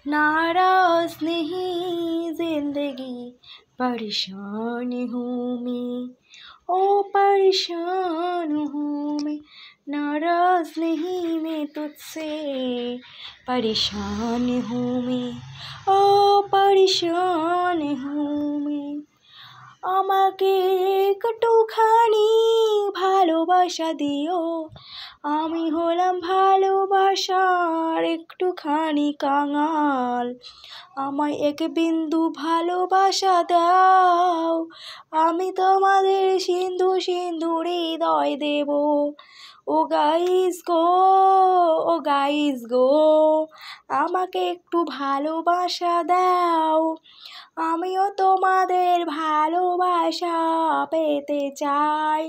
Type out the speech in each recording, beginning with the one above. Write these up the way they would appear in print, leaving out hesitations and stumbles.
नाराज नहीं जिंदगी परेशान हूँ मैं, ओ परेशान हूँ मैं। नाराज नहीं मैं तुझसे परेशान हूँ मैं, ओ परेशान हूँ मैं। আমাকে একটুখানি ভালোবাসা দিও, আমি হলাম ভালোবাসার একটুখানি কাঙাল। আমায় এক বিন্দু ভালোবাসা দাও, আমি তোমাদের সিন্ধু সিন্ধু হৃদয় দেব। ও গাইস গো, ও গাইস গো, আমাকে একটু ভালোবাসা দাও, আমিও তোমাদের ভালোবাসা পেতে চাই।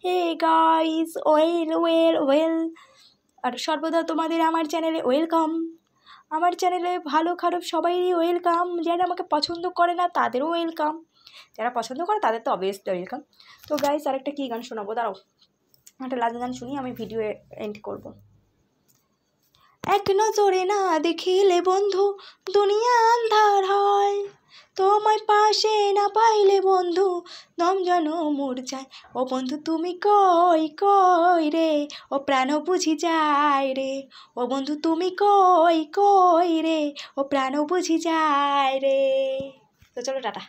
Hey guys, well well well. আর সর্বদা তোমাদের আমার চ্যানেলে ওয়েলকাম। আমার চ্যানেলে ভালো খারাপ সবাইই ওয়েলকাম। যারা আমাকে পছন্দ করে না তাদেরও ওয়েলকাম, যারা পছন্দ করে তাদের তো অবভিয়াসলি ওয়েলকাম। তো গাইস, আরেকটা কী গান শোনাবো, দাঁড়াও একটা লাস্ট গান শুনি, আমি ভিডিও এন্ড করব। এক নজরে না দেখিলে বন্ধু দুনিয়া আন্ধার হয়, তোমায় পাশে না পাইলে বন্ধু দম যেন মর যায়। ও বন্ধু তুমি কই কই রে, ও প্রাণ বুঝি যায় রে। ও বন্ধু তুমি কই কই রে, ও প্রাণ বুঝি যায় রে। তো চলো টাটা।